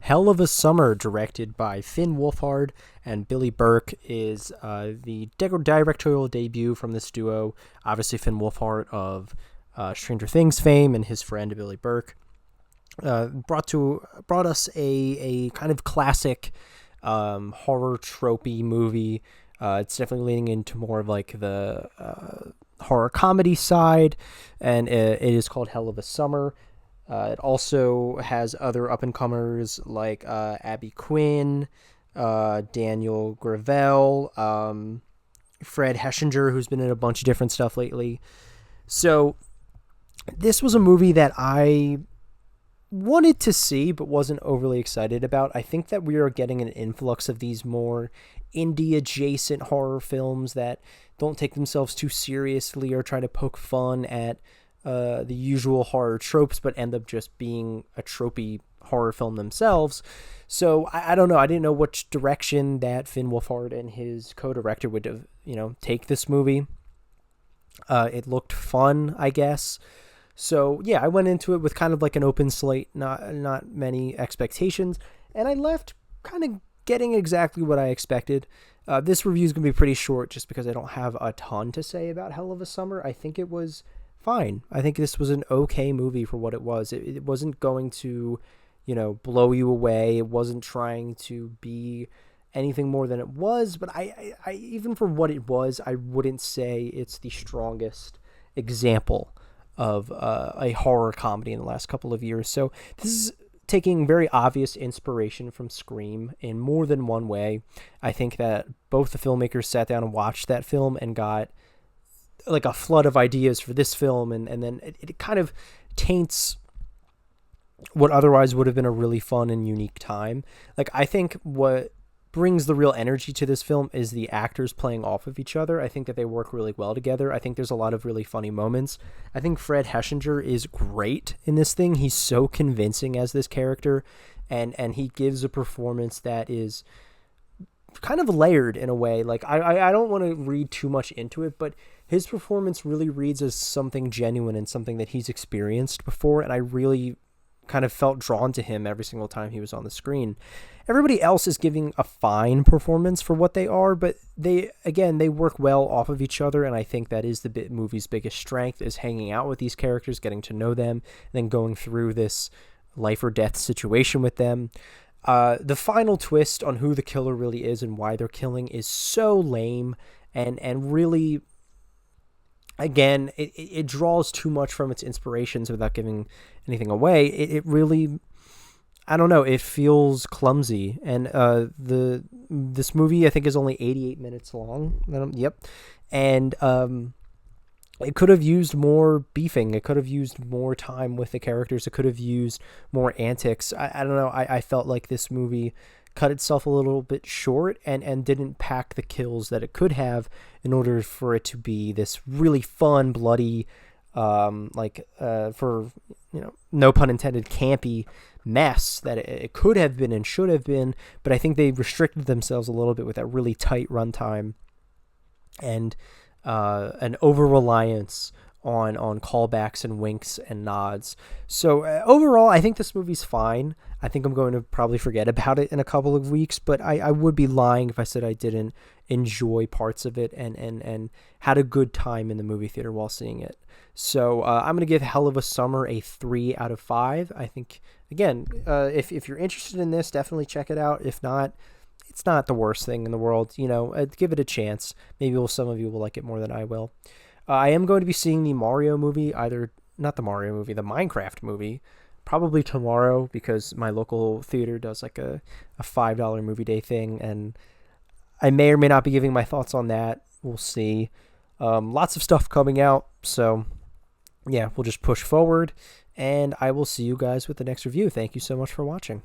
Hell of a Summer, directed by Fin Wolfhard and Billy Burke, is the directorial debut from this duo. Obviously, Fin Wolfhard of Stranger Things fame and his friend Billy Burke brought us a kind of classic horror tropey movie. It's definitely leaning into more of like the horror comedy side, and it is called Hell of a Summer. It also has other up-and-comers like Abby Quinn, Daniel Gravel, Fred Heschinger, who's been in a bunch of different stuff lately. So this was a movie that I wanted to see but wasn't overly excited about. I think that we are getting an influx of these more indie-adjacent horror films that don't take themselves too seriously or try to poke fun at the usual horror tropes, but end up just being a tropey horror film themselves. So I don't know. I didn't know which direction that Fin Wolfhard and his co-director would, take this movie. It looked fun, I guess. So yeah, I went into it with kind of like an open slate, not many expectations, and I left kind of getting exactly what I expected. This review is gonna be pretty short, just because I don't have a ton to say about Hell of a Summer. I think it was fine. I think this was an okay movie for what it was. It wasn't going to, blow you away. It wasn't trying to be anything more than it was. But I even for what it was, I wouldn't say it's the strongest example of a horror comedy in the last couple of years. So this is taking very obvious inspiration from Scream in more than one way. I think that both the filmmakers sat down and watched that film and got like a flood of ideas for this film, and then it kind of taints what otherwise would have been a really fun and unique time. Like, I think what brings the real energy to this film is the actors playing off of each other. I think that they work really well together. I think there's a lot of really funny moments. I think Fred Heschinger is great in this thing. He's so convincing as this character, and he gives a performance that is kind of layered in a way. Like, I don't want to read too much into it, but his performance really reads as something genuine and something that he's experienced before, and I really kind of felt drawn to him every single time he was on the screen. Everybody else is giving a fine performance for what they are, but they work well off of each other, and I think that is the movie's biggest strength, is hanging out with these characters, getting to know them, and then going through this life or death situation with them. The final twist on who the killer really is and why they're killing is so lame, and really, again, it draws too much from its inspirations without giving anything away. It really, I don't know, it feels clumsy. And this movie, I think, is only 88 minutes long. Yep. And it could have used more beefing. It could have used more time with the characters. It could have used more antics. I don't know. I felt like this movie cut itself a little bit short and didn't pack the kills that it could have in order for it to be this really fun, bloody, for, no pun intended, campy mess that it could have been and should have been. But I think they restricted themselves a little bit with that really tight runtime and an over-reliance on callbacks and winks and nods. So overall, I think this movie's fine. I think I'm going to probably forget about it in a couple of weeks, but I would be lying if I said I didn't enjoy parts of it and had a good time in the movie theater while seeing it. So I'm going to give Hell of a Summer a 3 out of 5. I think, again, if you're interested in this, definitely check it out. If not, it's not the worst thing in the world. Give it a chance. Maybe some of you will like it more than I will. I am going to be seeing the Minecraft movie, probably tomorrow, because my local theater does like a $5 movie day thing, and I may or may not be giving my thoughts on that. We'll see. Lots of stuff coming out, so yeah, we'll just push forward, and I will see you guys with the next review. Thank you so much for watching.